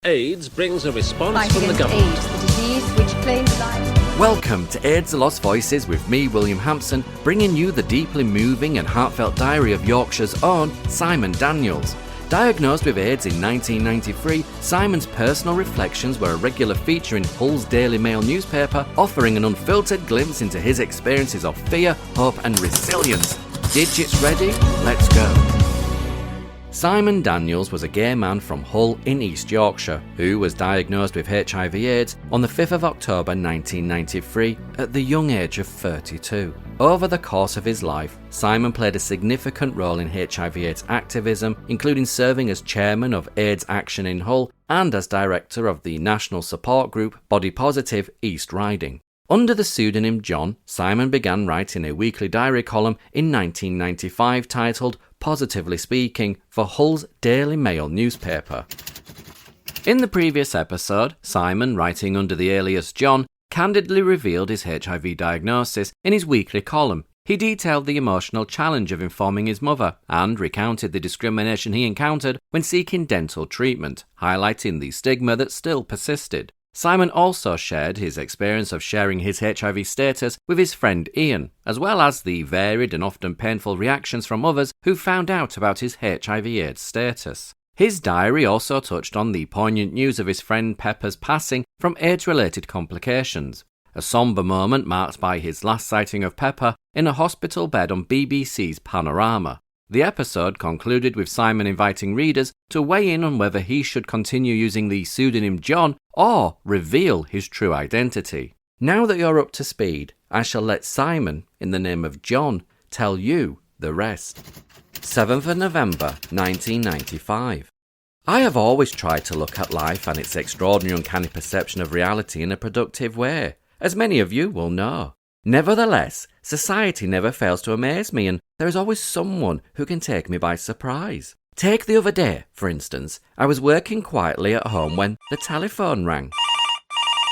AIDS brings a response Fight from the against government. AIDS, the disease which claims life. Welcome to AIDS The Lost Voices with me, William Hampson, bringing you the deeply moving and heartfelt diary of Yorkshire's own Simon Daniels. Diagnosed with AIDS in 1993, Simon's personal reflections were a regular feature in Hull's Daily Mail newspaper, offering an unfiltered glimpse into his experiences of fear, hope and resilience. Digits ready? Let's go. Simon Daniels was a gay man from Hull in East Yorkshire who was diagnosed with HIV/AIDS on the 5th of October 1993 at the young age of 32. Over the course of his life, Simon played a significant role in HIV/AIDS activism, including serving as chairman of AIDS Action in Hull and as director of the national support group Body Positive East Riding. Under the pseudonym John, Simon began writing a weekly diary column in 1995 titled Positively Speaking for Hull's Daily Mail newspaper. In the previous episode, Simon, writing under the alias John, candidly revealed his HIV diagnosis in his weekly column. He detailed the emotional challenge of informing his mother and recounted the discrimination he encountered when seeking dental treatment, highlighting the stigma that still persisted. Simon also shared his experience of sharing his HIV status with his friend Ian, as well as the varied and often painful reactions from others who found out about his HIV/AIDS status. His diary also touched on the poignant news of his friend Pepper's passing from AIDS-related complications, a sombre moment marked by his last sighting of Pepper in a hospital bed on BBC's Panorama. The episode concluded with Simon inviting readers to weigh in on whether he should continue using the pseudonym John or reveal his true identity. Now that you're up to speed, I shall let Simon, in the name of John, tell you the rest. 7th of November 1995. I have always tried to look at life and its extraordinary uncanny perception of reality in a productive way, as many of you will know. Nevertheless, society never fails to amaze me, and there is always someone who can take me by surprise. Take the other day, for instance. I was working quietly at home when the telephone rang.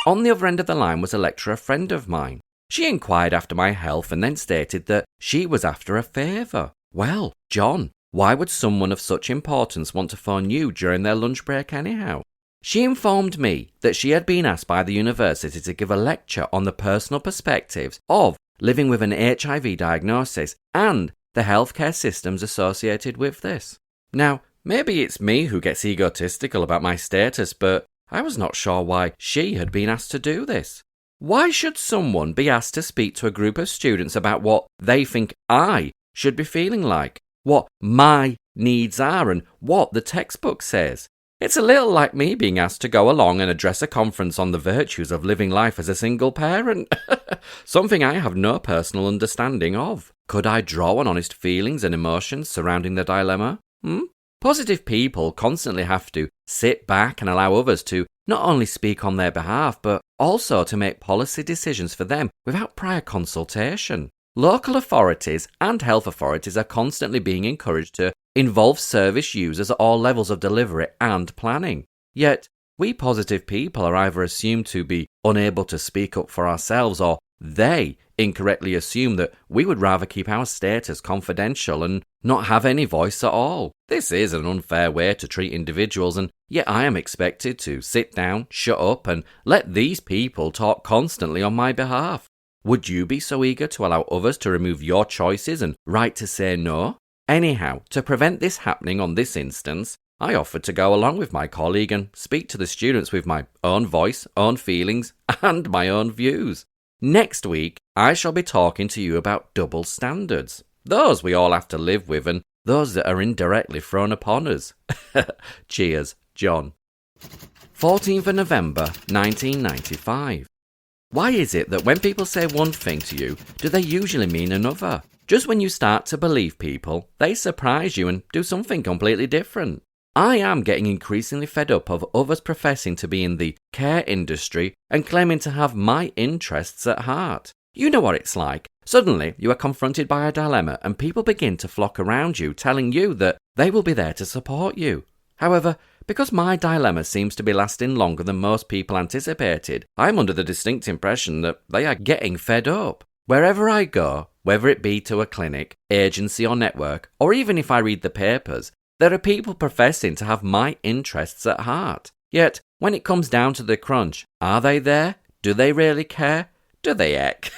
On the other end of the line was a lecturer friend of mine. She inquired after my health and then stated that she was after a favour. Well, John, why would someone of such importance want to phone you during their lunch break anyhow? She informed me that she had been asked by the university to give a lecture on the personal perspectives of living with an HIV diagnosis and the healthcare systems associated with this. Now, maybe it's me who gets egotistical about my status, but I was not sure why she had been asked to do this. Why should someone be asked to speak to a group of students about what they think I should be feeling like, what my needs are, and what the textbook says? It's a little like me being asked to go along and address a conference on the virtues of living life as a single parent. Something I have no personal understanding of. Could I draw on honest feelings and emotions surrounding the dilemma? Positive people constantly have to sit back and allow others to not only speak on their behalf, but also to make policy decisions for them without prior consultation. Local authorities and health authorities are constantly being encouraged to involve service users at all levels of delivery and planning. Yet, we positive people are either assumed to be unable to speak up for ourselves, or they incorrectly assume that we would rather keep our status confidential and not have any voice at all. This is an unfair way to treat individuals, and yet I am expected to sit down, shut up, and let these people talk constantly on my behalf. Would you be so eager to allow others to remove your choices and right to say no? Anyhow, to prevent this happening on this instance, I offered to go along with my colleague and speak to the students with my own voice, own feelings, and my own views. Next week, I shall be talking to you about double standards. Those we all have to live with, and those that are indirectly thrown upon us. Cheers, John. 14th of November 1995. Why is it that when people say one thing to you, do they usually mean another? Just when you start to believe people, they surprise you and do something completely different. I am getting increasingly fed up of others professing to be in the care industry and claiming to have my interests at heart. You know what it's like. Suddenly, you are confronted by a dilemma and people begin to flock around you, telling you that they will be there to support you. However, because my dilemma seems to be lasting longer than most people anticipated, I'm under the distinct impression that they are getting fed up. Wherever I go, whether it be to a clinic, agency or network, or even if I read the papers, there are people professing to have my interests at heart. Yet, when it comes down to the crunch, are they there? Do they really care? Do they heck?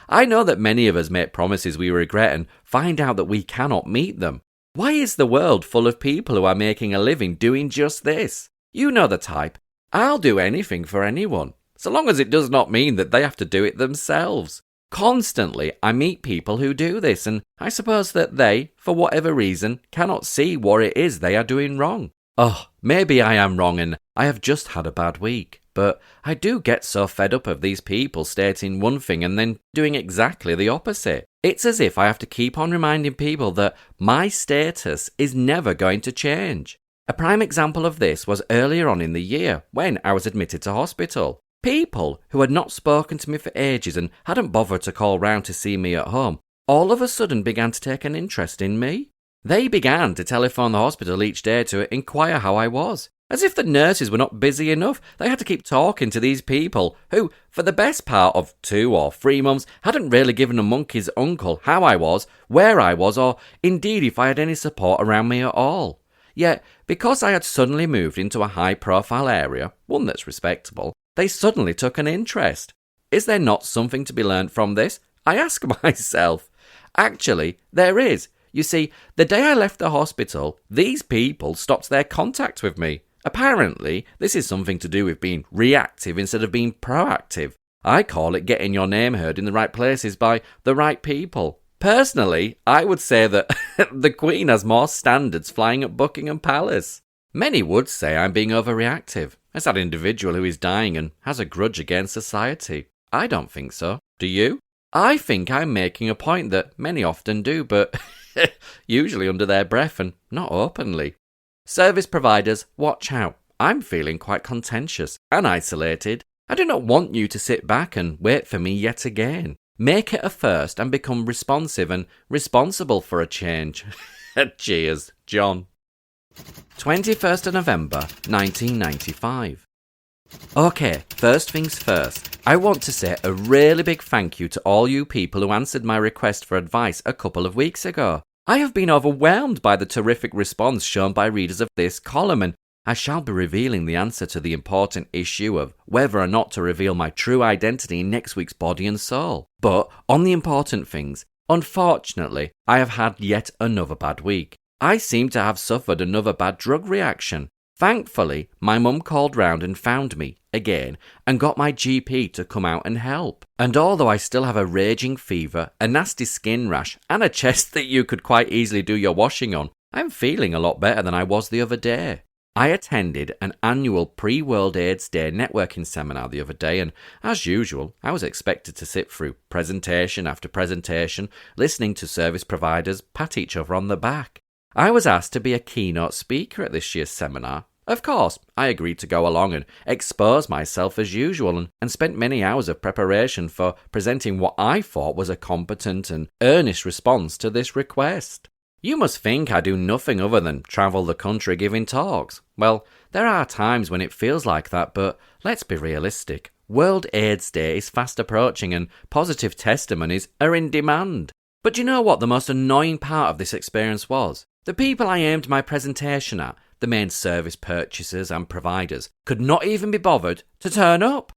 I know that many of us make promises we regret and find out that we cannot meet them. Why is the world full of people who are making a living doing just this? You know the type. I'll do anything for anyone, so long as it does not mean that they have to do it themselves. Constantly, I meet people who do this, and I suppose that they, for whatever reason, cannot see what it is they are doing wrong. Oh, maybe I am wrong and I have just had a bad week, but I do get so fed up of these people stating one thing and then doing exactly the opposite. It's as if I have to keep on reminding people that my status is never going to change. A prime example of this was earlier on in the year when I was admitted to hospital. People who had not spoken to me for ages and hadn't bothered to call round to see me at home all of a sudden began to take an interest in me. They began to telephone the hospital each day to inquire how I was. As if the nurses were not busy enough, they had to keep talking to these people who, for the best part of 2 or 3 months, hadn't really given a monkey's uncle how I was, where I was, or indeed if I had any support around me at all. Yet, because I had suddenly moved into a high-profile area, one that's respectable, they suddenly took an interest. Is there not something to be learned from this? I ask myself. Actually, there is. You see, the day I left the hospital, these people stopped their contact with me. Apparently, this is something to do with being reactive instead of being proactive. I call it getting your name heard in the right places by the right people. Personally, I would say that the Queen has more standards flying at Buckingham Palace. Many would say I'm being overreactive, as that individual who is dying and has a grudge against society. I don't think so. Do you? I think I'm making a point that many often do, but usually under their breath and not openly. Service providers, watch out. I'm feeling quite contentious and isolated. I do not want you to sit back and wait for me yet again. Make it a first and become responsive and responsible for a change. Cheers, John. 21st of November, 1995. Okay, first things first. I want to say a really big thank you to all you people who answered my request for advice a couple of weeks ago. I have been overwhelmed by the terrific response shown by readers of this column, and I shall be revealing the answer to the important issue of whether or not to reveal my true identity in next week's Body and Soul. But on the important things, unfortunately, I have had yet another bad week. I seem to have suffered another bad drug reaction. Thankfully, my mum called round and found me, again, and got my GP to come out and help. And although I still have a raging fever, a nasty skin rash, and a chest that you could quite easily do your washing on, I'm feeling a lot better than I was the other day. I attended an annual pre-World AIDS Day networking seminar the other day, and as usual, I was expected to sit through presentation after presentation, listening to service providers pat each other on the back. I was asked to be a keynote speaker at this year's seminar. Of course, I agreed to go along and expose myself as usual and spent many hours of preparation for presenting what I thought was a competent and earnest response to this request. You must think I do nothing other than travel the country giving talks. Well, there are times when it feels like that, but let's be realistic. World AIDS Day is fast approaching and positive testimonies are in demand. But do you know what the most annoying part of this experience was? The people I aimed my presentation at, the main service purchasers and providers, could not even be bothered to turn up.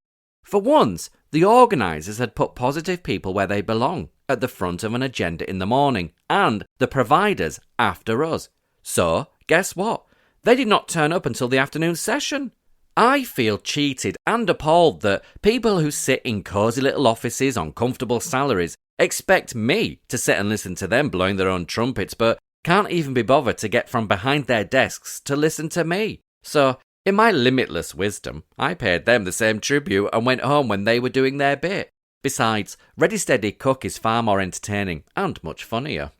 For once, the organisers had put positive people where they belong, at the front of an agenda in the morning, and the providers after us. So, guess what? They did not turn up until the afternoon session. I feel cheated and appalled that people who sit in cosy little offices on comfortable salaries expect me to sit and listen to them blowing their own trumpets, but can't even be bothered to get from behind their desks to listen to me. So, in my limitless wisdom, I paid them the same tribute and went home when they were doing their bit. Besides, Ready Steady Cook is far more entertaining and much funnier.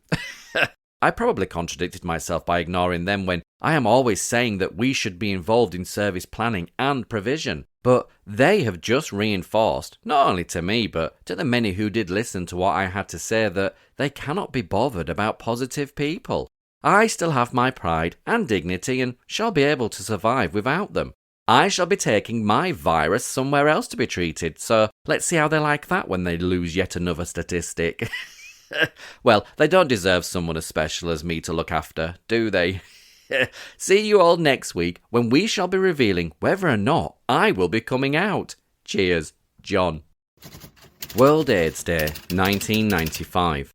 I probably contradicted myself by ignoring them when I am always saying that we should be involved in service planning and provision. But they have just reinforced, not only to me, but to the many who did listen to what I had to say, that they cannot be bothered about positive people. I still have my pride and dignity and shall be able to survive without them. I shall be taking my virus somewhere else to be treated, so let's see how they like that when they lose yet another statistic. Well, they don't deserve someone as special as me to look after, do they? See you all next week when we shall be revealing whether or not I will be coming out. Cheers, John. World AIDS Day, 1995.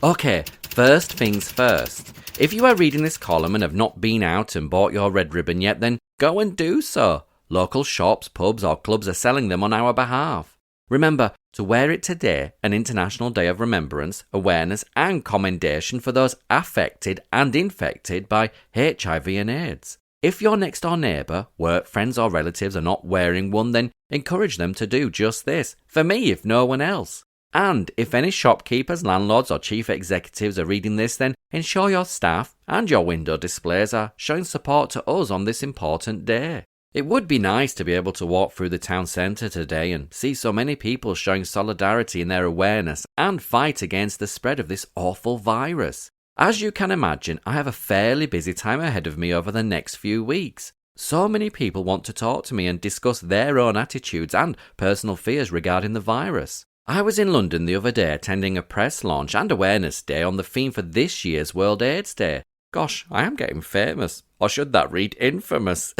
Okay, first things first. If you are reading this column and have not been out and bought your red ribbon yet, then go and do so. Local shops, pubs or clubs are selling them on our behalf. Remember to wear it today, an International Day of Remembrance, awareness and commendation for those affected and infected by HIV and AIDS. If your next door neighbour, work friends or relatives are not wearing one, then encourage them to do just this, for me if no one else. And if any shopkeepers, landlords or chief executives are reading this, then ensure your staff and your window displays are showing support to us on this important day. It would be nice to be able to walk through the town centre today and see so many people showing solidarity in their awareness and fight against the spread of this awful virus. As you can imagine, I have a fairly busy time ahead of me over the next few weeks. So many people want to talk to me and discuss their own attitudes and personal fears regarding the virus. I was in London the other day attending a press launch and awareness day on the theme for this year's World AIDS Day. Gosh, I am getting famous. Or should that read infamous?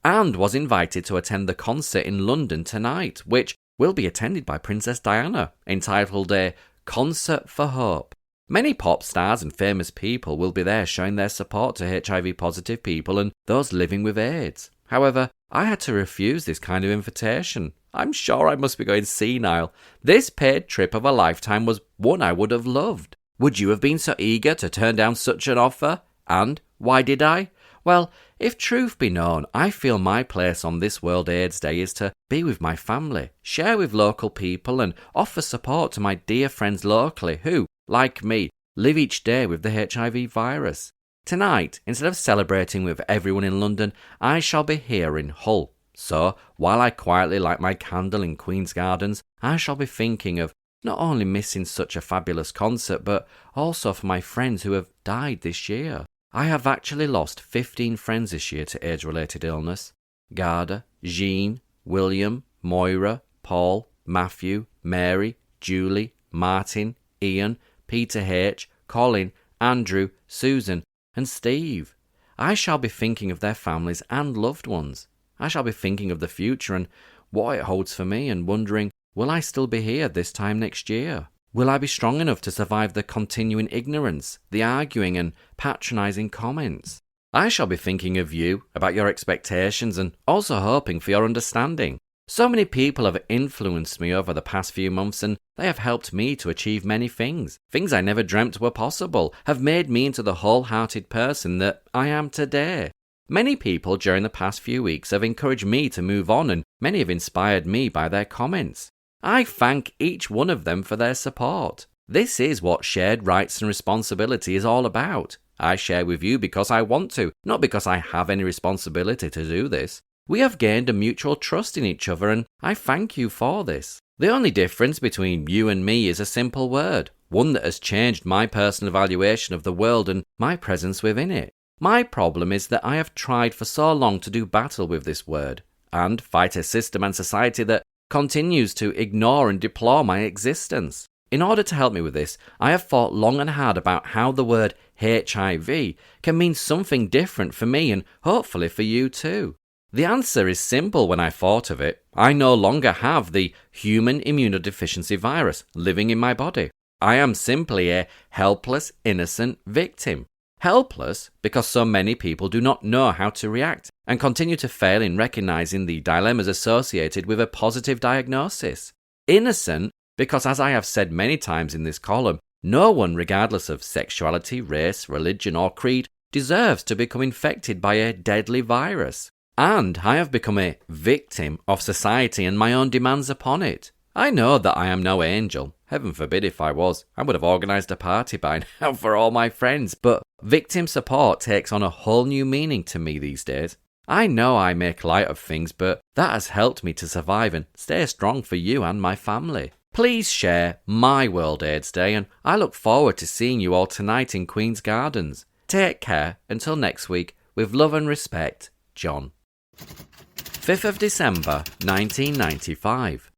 And was invited to attend the concert in London tonight, which will be attended by Princess Diana, entitled a Concert for Hope. Many pop stars and famous people will be there showing their support to HIV-positive people and those living with AIDS. However, I had to refuse this kind of invitation. I'm sure I must be going senile. This paid trip of a lifetime was one I would have loved. Would you have been so eager to turn down such an offer? And why did I? Well, if truth be known, I feel my place on this World AIDS Day is to be with my family, share with local people and offer support to my dear friends locally who, like me, live each day with the HIV virus. Tonight, instead of celebrating with everyone in London, I shall be here in Hull. So, while I quietly light my candle in Queen's Gardens, I shall be thinking of not only missing such a fabulous concert, but also for my friends who have died this year. I have actually lost 15 friends this year to AIDS-related illness. Garda, Jean, William, Moira, Paul, Matthew, Mary, Julie, Martin, Ian, Peter H., Colin, Andrew, Susan, and Steve. I shall be thinking of their families and loved ones. I shall be thinking of the future and what it holds for me and wondering, will I still be here this time next year? Will I be strong enough to survive the continuing ignorance, the arguing and patronising comments? I shall be thinking of you, about your expectations and also hoping for your understanding. So many people have influenced me over the past few months and they have helped me to achieve many things. Things I never dreamt were possible, have made me into the wholehearted person that I am today. Many people during the past few weeks have encouraged me to move on and many have inspired me by their comments. I thank each one of them for their support. This is what shared rights and responsibility is all about. I share with you because I want to, not because I have any responsibility to do this. We have gained a mutual trust in each other and I thank you for this. The only difference between you and me is a simple word, one that has changed my personal evaluation of the world and my presence within it. My problem is that I have tried for so long to do battle with this word and fight a system and society that continues to ignore and deplore my existence. In order to help me with this, I have thought long and hard about how the word HIV can mean something different for me and hopefully for you too. The answer is simple when I thought of it. I no longer have the human immunodeficiency virus living in my body. I am simply a helpless, innocent victim. Helpless because so many people do not know how to react and continue to fail in recognizing the dilemmas associated with a positive diagnosis. Innocent because, as I have said many times in this column, no one, regardless of sexuality, race, religion or creed, deserves to become infected by a deadly virus. And I have become a victim of society and my own demands upon it. I know that I am no angel. Heaven forbid if I was. I would have organised a party by now for all my friends. But victim support takes on a whole new meaning to me these days. I know I make light of things, but that has helped me to survive and stay strong for you and my family. Please share my World AIDS Day and I look forward to seeing you all tonight in Queen's Gardens. Take care until next week. With love and respect, John. 5th of December 1995.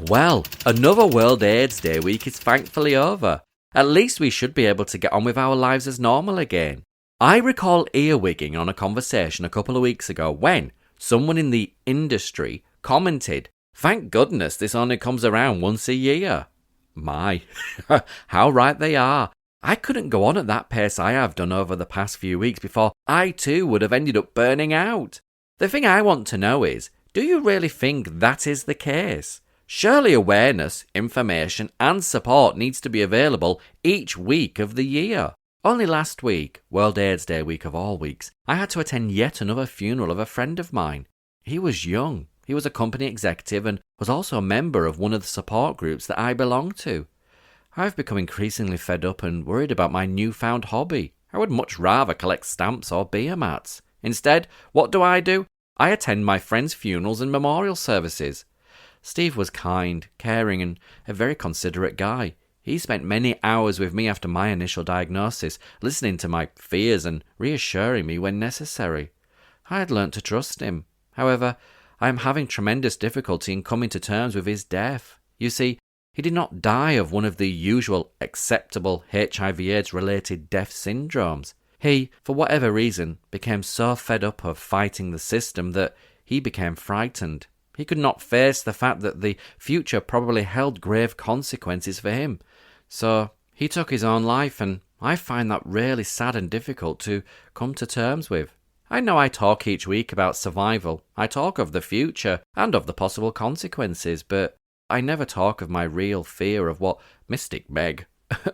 Well, another World AIDS Day week is thankfully over. At least we should be able to get on with our lives as normal again. I recall earwigging on a conversation a couple of weeks ago when someone in the industry commented, "Thank goodness this only comes around once a year." My, how right they are. I couldn't go on at that pace I have done over the past few weeks before I too would have ended up burning out. The thing I want to know is, do you really think that is the case? Surely awareness, information and support needs to be available each week of the year. Only last week, World AIDS Day week of all weeks, I had to attend yet another funeral of a friend of mine. He was young. He was a company executive and was also a member of one of the support groups that I belong to. I've become increasingly fed up and worried about my newfound hobby. I would much rather collect stamps or beer mats. Instead, what do? I attend my friends' funerals and memorial services. Steve was kind, caring and a very considerate guy. He spent many hours with me after my initial diagnosis, listening to my fears and reassuring me when necessary. I had learnt to trust him. However, I am having tremendous difficulty in coming to terms with his death. You see, he did not die of one of the usual acceptable HIV/AIDS-related death syndromes. He, for whatever reason, became so fed up of fighting the system that he became frightened. He could not face the fact that the future probably held grave consequences for him. So he took his own life, and I find that really sad and difficult to come to terms with. I know I talk each week about survival. I talk of the future and of the possible consequences, but I never talk of my real fear of what Mystic Meg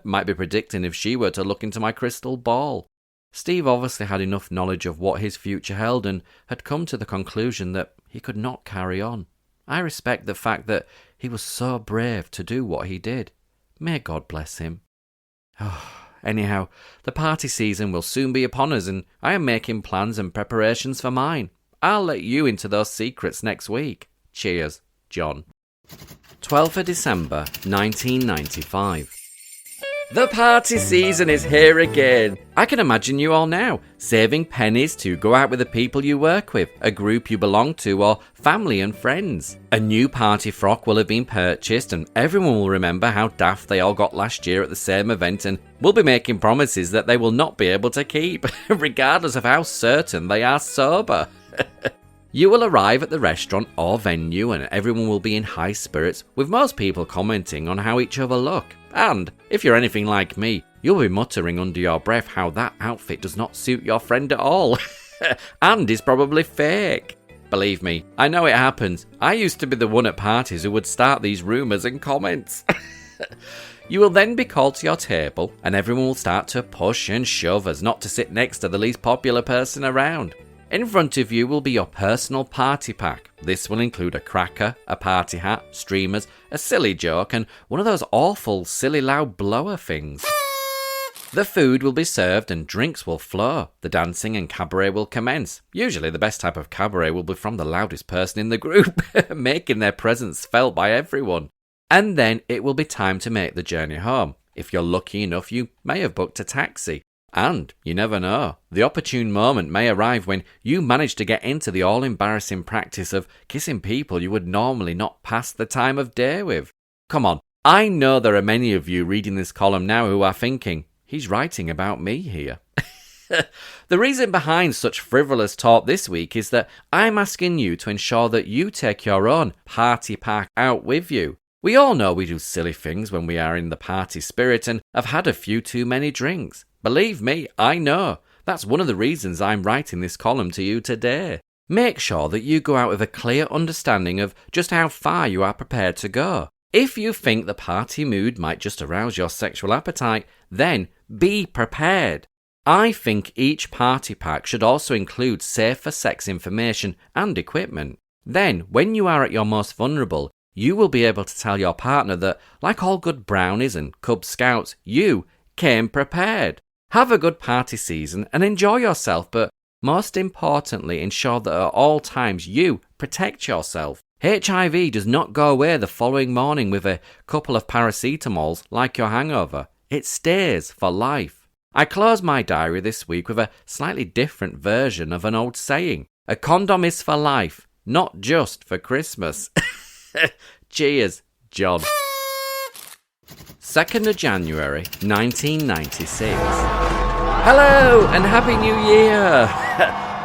might be predicting if she were to look into my crystal ball. Steve obviously had enough knowledge of what his future held and had come to the conclusion that he could not carry on. I respect the fact that he was so brave to do what he did. May God bless him. Anyhow, the party season will soon be upon us and I am making plans and preparations for mine. I'll let you into those secrets next week. Cheers, John. 12th of December, 1995. The party season is here again. I can imagine you all now, saving pennies to go out with the people you work with, a group you belong to, or family and friends. A new party frock will have been purchased and everyone will remember how daft they all got last year at the same event and will be making promises that they will not be able to keep, regardless of how certain they are sober. You will arrive at the restaurant or venue and everyone will be in high spirits, with most people commenting on how each other look. And, if you're anything like me, you'll be muttering under your breath how that outfit does not suit your friend at all. And is probably fake. Believe me, I know it happens. I used to be the one at parties who would start these rumours and comments. You will then be called to your table and everyone will start to push and shove as not to sit next to the least popular person around. In front of you will be your personal party pack. This will include a cracker, a party hat, streamers, a silly joke, and one of those awful silly loud blower things. The food will be served and drinks will flow. The dancing and cabaret will commence. Usually the best type of cabaret will be from the loudest person in the group, making their presence felt by everyone. And then it will be time to make the journey home. If you're lucky enough, you may have booked a taxi. And, you never know, the opportune moment may arrive when you manage to get into the all-embarrassing practice of kissing people you would normally not pass the time of day with. Come on, I know there are many of you reading this column now who are thinking, he's writing about me here. The reason behind such frivolous talk this week is that I'm asking you to ensure that you take your own party pack out with you. We all know we do silly things when we are in the party spirit and have had a few too many drinks. Believe me, I know. That's one of the reasons I'm writing this column to you today. Make sure that you go out with a clear understanding of just how far you are prepared to go. If you think the party mood might just arouse your sexual appetite, then be prepared. I think each party pack should also include safe for sex information and equipment. Then, when you are at your most vulnerable, you will be able to tell your partner that, like all good brownies and Cub Scouts, you came prepared. Have a good party season and enjoy yourself, but most importantly, ensure that at all times you protect yourself. HIV does not go away the following morning with a couple of paracetamols like your hangover. It stays for life. I close my diary this week with a slightly different version of an old saying. A condom is for life, not just for Christmas. Cheers, John. 2nd of January 1996. Hello and Happy New Year!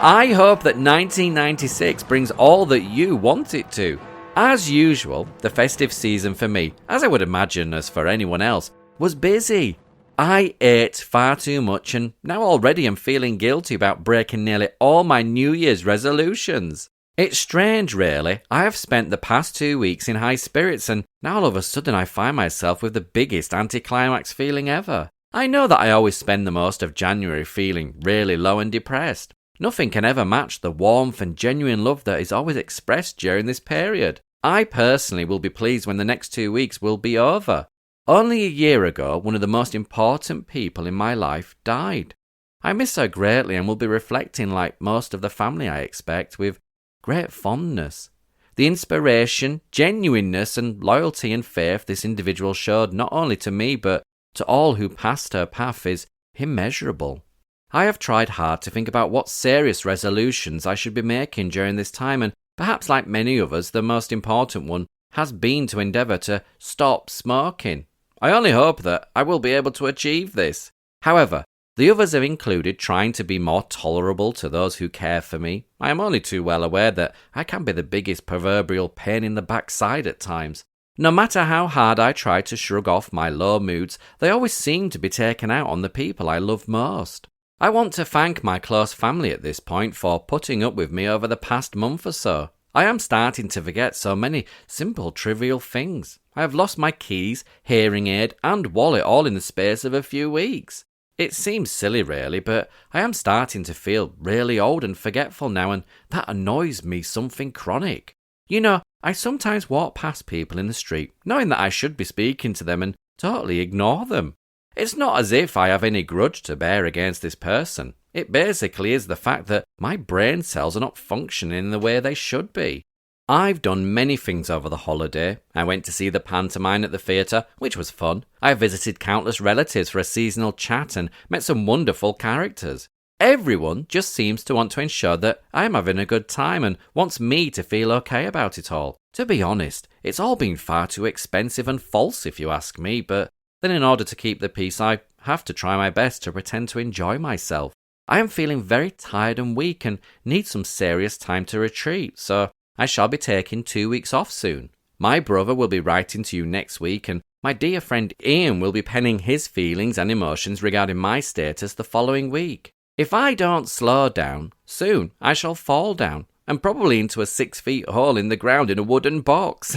I hope that 1996 brings all that you want it to. As usual, the festive season for me, as I would imagine as for anyone else, was busy. I ate far too much and now already am feeling guilty about breaking nearly all my New Year's resolutions. It's strange, really. I have spent the past 2 weeks in high spirits and now all of a sudden I find myself with the biggest anticlimax feeling ever. I know that I always spend the most of January feeling really low and depressed. Nothing can ever match the warmth and genuine love that is always expressed during this period. I personally will be pleased when the next 2 weeks will be over. Only a year ago, one of the most important people in my life died. I miss her greatly and will be reflecting, like most of the family I expect, with great fondness. The inspiration, genuineness and loyalty and faith this individual showed not only to me but to all who passed her path is immeasurable. I have tried hard to think about what serious resolutions I should be making during this time, and perhaps like many others, the most important one has been to endeavour to stop smoking. I only hope that I will be able to achieve this. However, the others have included trying to be more tolerable to those who care for me. I am only too well aware that I can be the biggest proverbial pain in the backside at times. No matter how hard I try to shrug off my low moods, they always seem to be taken out on the people I love most. I want to thank my close family at this point for putting up with me over the past month or so. I am starting to forget so many simple, trivial things. I have lost my keys, hearing aid, and wallet all in the space of a few weeks. It seems silly really, but I am starting to feel really old and forgetful now, and that annoys me something chronic. You know, I sometimes walk past people in the street, knowing that I should be speaking to them and totally ignore them. It's not as if I have any grudge to bear against this person. It basically is the fact that my brain cells are not functioning in the way they should be. I've done many things over the holiday. I went to see the pantomime at the theatre, which was fun. I visited countless relatives for a seasonal chat and met some wonderful characters. Everyone just seems to want to ensure that I'm having a good time and wants me to feel okay about it all. To be honest, it's all been far too expensive and false if you ask me, but then in order to keep the peace I have to try my best to pretend to enjoy myself. I am feeling very tired and weak and need some serious time to retreat, so I shall be taking 2 weeks off soon. My brother will be writing to you next week and my dear friend Ian will be penning his feelings and emotions regarding my status the following week. If I don't slow down, soon I shall fall down and probably into a 6 feet hole in the ground in a wooden box.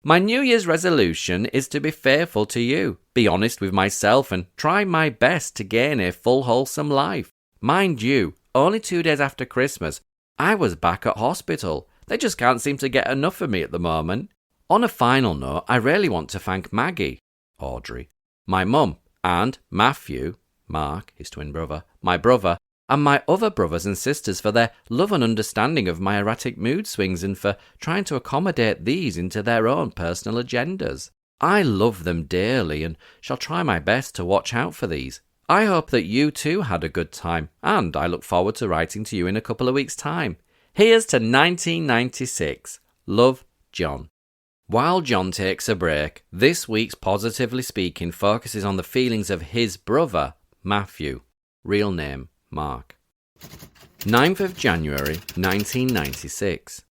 My New Year's resolution is to be faithful to you, be honest with myself and try my best to gain a full wholesome life. Mind you, only 2 days after Christmas, I was back at hospital. They just can't seem to get enough of me at the moment. On a final note, I really want to thank Maggie, Audrey, my mum, and Matthew, Mark, his twin brother, my brother, and my other brothers and sisters for their love and understanding of my erratic mood swings and for trying to accommodate these into their own personal agendas. I love them dearly and shall try my best to watch out for these. I hope that you too had a good time, and I look forward to writing to you in a couple of weeks' time. Here's to 1996. Love, John. While John takes a break, this week's Positively Speaking focuses on the feelings of his brother, Matthew. Real name, Mark. 9th of January 1996.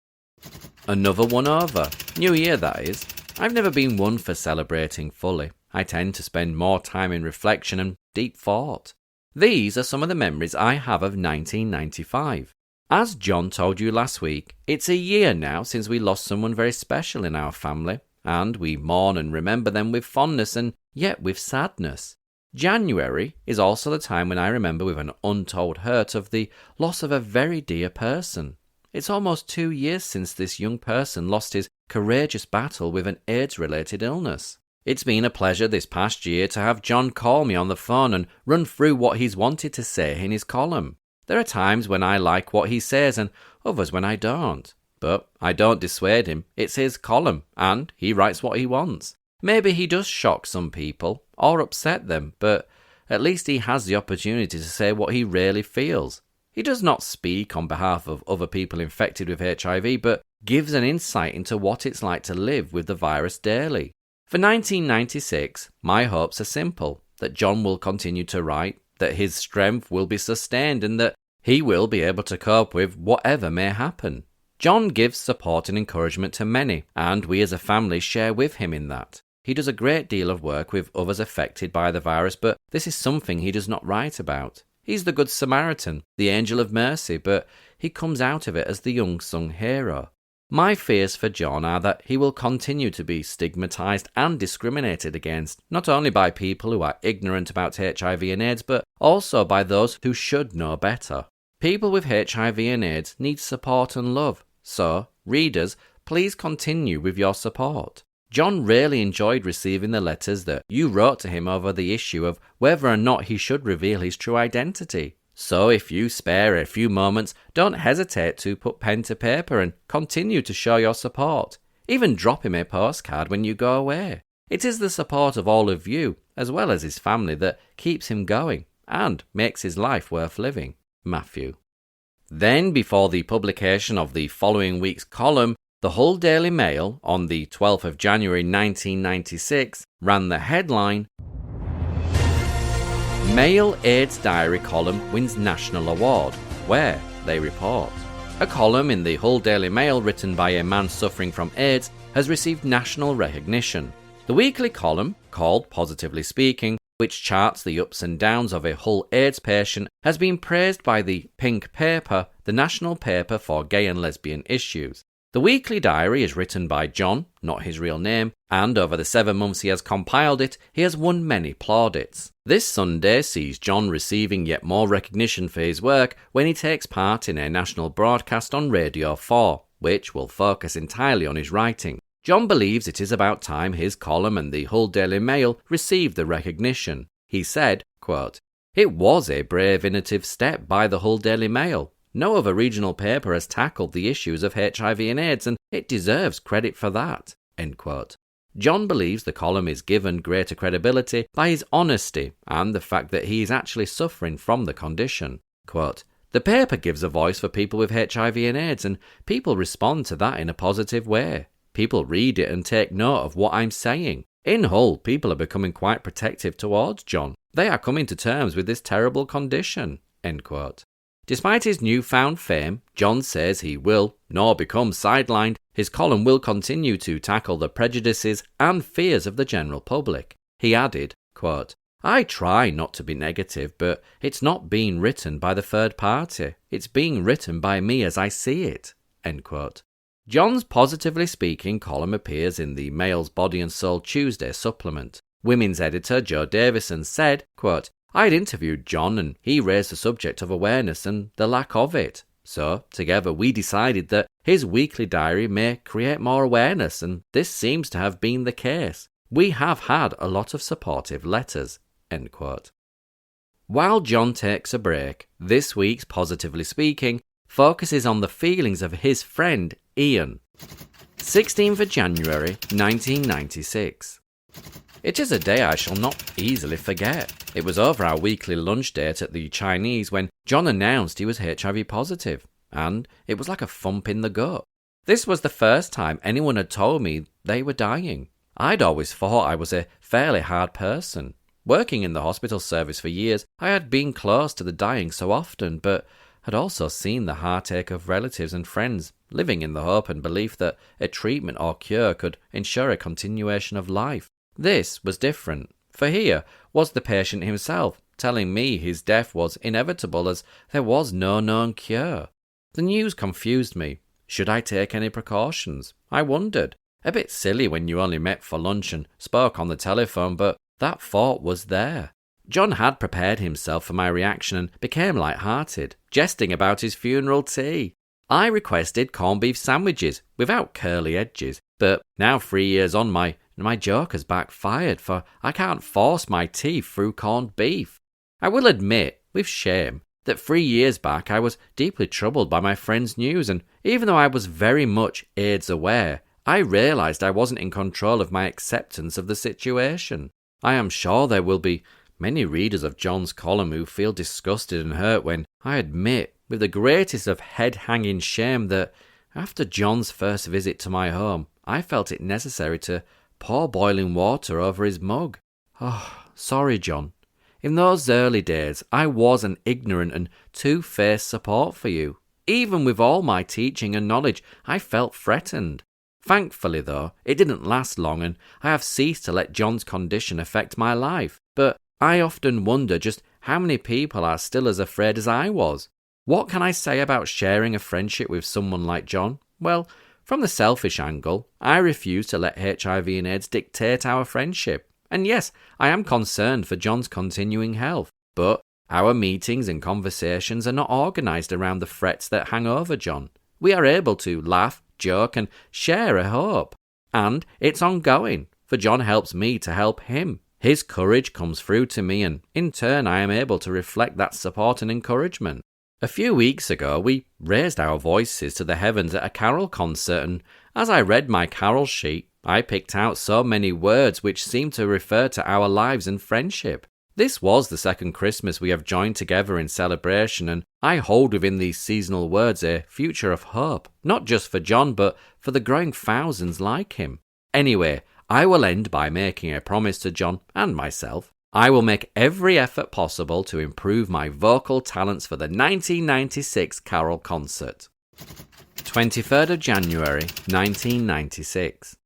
Another one over. New Year, that is. I've never been one for celebrating fully. I tend to spend more time in reflection and deep thought. These are some of the memories I have of 1995. As John told you last week, it's a year now since we lost someone very special in our family, and we mourn and remember them with fondness and yet with sadness. January is also the time when I remember with an untold hurt of the loss of a very dear person. It's almost 2 years since this young person lost his courageous battle with an AIDS-related illness. It's been a pleasure this past year to have John call me on the phone and run through what he's wanted to say in his column. There are times when I like what he says and others when I don't. But I don't dissuade him. It's his column, and he writes what he wants. Maybe he does shock some people or upset them, but at least he has the opportunity to say what he really feels. He does not speak on behalf of other people infected with HIV, but gives an insight into what it's like to live with the virus daily. For 1996, my hopes are simple, that John will continue to write, that his strength will be sustained and that he will be able to cope with whatever may happen. John gives support and encouragement to many, and we as a family share with him in that. He does a great deal of work with others affected by the virus, but this is something he does not write about. He's the Good Samaritan, the angel of mercy, but he comes out of it as the unsung hero. My fears for John are that he will continue to be stigmatised and discriminated against, not only by people who are ignorant about HIV and AIDS, but also by those who should know better. People with HIV and AIDS need support and love, so, readers, please continue with your support. John really enjoyed receiving the letters that you wrote to him over the issue of whether or not he should reveal his true identity. So if you spare a few moments, don't hesitate to put pen to paper and continue to show your support. Even drop him a postcard when you go away. It is the support of all of you, as well as his family, that keeps him going and makes his life worth living. Matthew. Then, before the publication of the following week's column, the Hull Daily Mail, on the 12th of January 1996, ran the headline, Male AIDS Diary column wins National Award, where they report. A column in the Hull Daily Mail written by a man suffering from AIDS has received national recognition. The weekly column, called Positively Speaking, which charts the ups and downs of a Hull AIDS patient, has been praised by the Pink Paper, the national paper for gay and lesbian issues. The weekly diary is written by John, not his real name, and over the 7 months he has compiled it, he has won many plaudits. This Sunday sees John receiving yet more recognition for his work when he takes part in a national broadcast on Radio 4, which will focus entirely on his writing. John believes it is about time his column and the Hull Daily Mail received the recognition. He said, quote, "It was a brave, innovative step by the Hull Daily Mail. No other regional paper has tackled the issues of HIV and AIDS, and it deserves credit for that." End quote. John believes the column is given greater credibility by his honesty and the fact that he is actually suffering from the condition. Quote, "The paper gives a voice for people with HIV and AIDS, and people respond to that in a positive way. People read it and take note of what I'm saying. In Hull, people are becoming quite protective towards John. They are coming to terms with this terrible condition." End quote. Despite his newfound fame, John says he will not become sidelined. His column will continue to tackle the prejudices and fears of the general public. He added, quote, "I try not to be negative, but it's not being written by the third party. It's being written by me as I see it." End quote. John's Positively Speaking column appears in the Mail's Body and Soul Tuesday supplement. Women's editor Jo Davison said, quote, "I'd interviewed John and he raised the subject of awareness and the lack of it. So, together we decided that his weekly diary may create more awareness, and this seems to have been the case. We have had a lot of supportive letters." End quote. While John takes a break, this week's Positively Speaking focuses on the feelings of his friend Ian. 16th of January 1996. It is a day I shall not easily forget. It was over our weekly lunch date at the Chinese when John announced he was HIV positive, and it was like a thump in the gut. This was the first time anyone had told me they were dying. I'd always thought I was a fairly hard person. Working in the hospital service for years, I had been close to the dying so often, but had also seen the heartache of relatives and friends, living in the hope and belief that a treatment or cure could ensure a continuation of life. This was different, for here was the patient himself telling me his death was inevitable as there was no known cure. The news confused me. Should I take any precautions? I wondered. A bit silly when you only met for lunch and spoke on the telephone, but that thought was there. John had prepared himself for my reaction and became light-hearted, jesting about his funeral tea. I requested corned beef sandwiches without curly edges, but now 3 years on my joke has backfired, for I can't force my teeth through corned beef. I will admit, with shame, that 3 years back I was deeply troubled by my friend's news, and even though I was very much AIDS aware, I realised I wasn't in control of my acceptance of the situation. I am sure there will be many readers of John's column who feel disgusted and hurt when I admit, with the greatest of head-hanging shame, that after John's first visit to my home, I felt it necessary to pour boiling water over his mug. Oh, sorry, John. In those early days, I was an ignorant and two-faced support for you. Even with all my teaching and knowledge, I felt threatened. Thankfully, though, it didn't last long, and I have ceased to let John's condition affect my life. But I often wonder just how many people are still as afraid as I was. What can I say about sharing a friendship with someone like John? Well, from the selfish angle, I refuse to let HIV and AIDS dictate our friendship. And yes, I am concerned for John's continuing health, but our meetings and conversations are not organised around the threats that hang over John. We are able to laugh, joke and share a hope. And it's ongoing, for John helps me to help him. His courage comes through to me, and in turn I am able to reflect that support and encouragement. A few weeks ago, we raised our voices to the heavens at a carol concert, and as I read my carol sheet, I picked out so many words which seemed to refer to our lives and friendship. This was the second Christmas we have joined together in celebration, and I hold within these seasonal words a future of hope, not just for John, but for the growing thousands like him. Anyway, I will end by making a promise to John and myself. I will make every effort possible to improve my vocal talents for the 1996 carol concert. 23rd of January, 1996.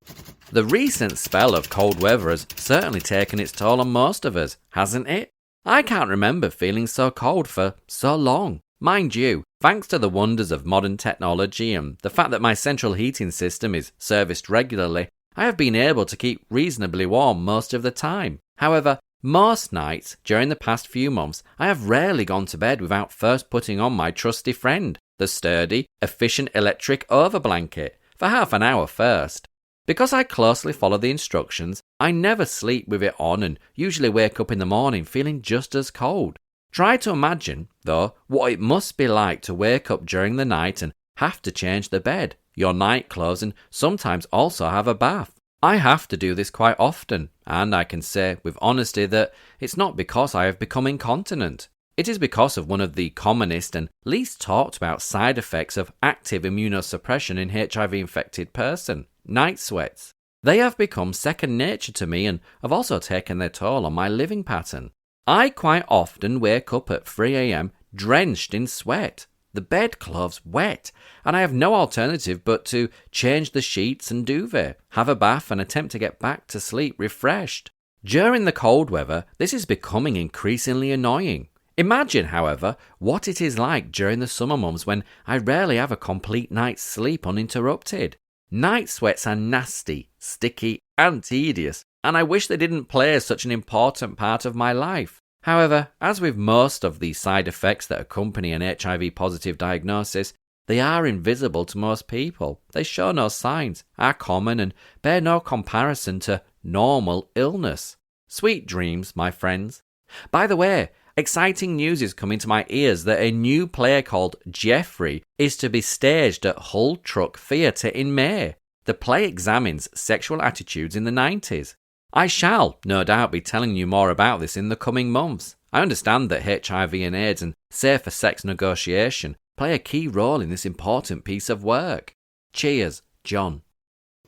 The recent spell of cold weather has certainly taken its toll on most of us, hasn't it? I can't remember feeling so cold for so long. Mind you, thanks to the wonders of modern technology and the fact that my central heating system is serviced regularly, I have been able to keep reasonably warm most of the time. However, most nights during the past few months, I have rarely gone to bed without first putting on my trusty friend, the sturdy, efficient electric overblanket, for half an hour first. Because I closely follow the instructions, I never sleep with it on and usually wake up in the morning feeling just as cold. Try to imagine, though, what it must be like to wake up during the night and have to change the bed, your night clothes, and sometimes also have a bath. I have to do this quite often, and I can say with honesty that it's not because I have become incontinent. It is because of one of the commonest and least talked about side effects of active immunosuppression in HIV-infected person, night sweats. They have become second nature to me and have also taken their toll on my living pattern. I quite often wake up at 3 a.m. drenched in sweat, the bedclothes wet, and I have no alternative but to change the sheets and duvet, have a bath and attempt to get back to sleep refreshed. During the cold weather, this is becoming increasingly annoying. Imagine, however, what it is like during the summer months when I rarely have a complete night's sleep uninterrupted. Night sweats are nasty, sticky, and tedious, and I wish they didn't play such an important part of my life. However, as with most of the side effects that accompany an HIV-positive diagnosis, they are invisible to most people. They show no signs, are common, and bear no comparison to normal illness. Sweet dreams, my friends. By the way, exciting news is coming to my ears that a new play called Jeffrey is to be staged at Hull Truck Theatre in May. The play examines sexual attitudes in the 90s. I shall, no doubt, be telling you more about this in the coming months. I understand that HIV and AIDS and safer sex negotiation play a key role in this important piece of work. Cheers, John.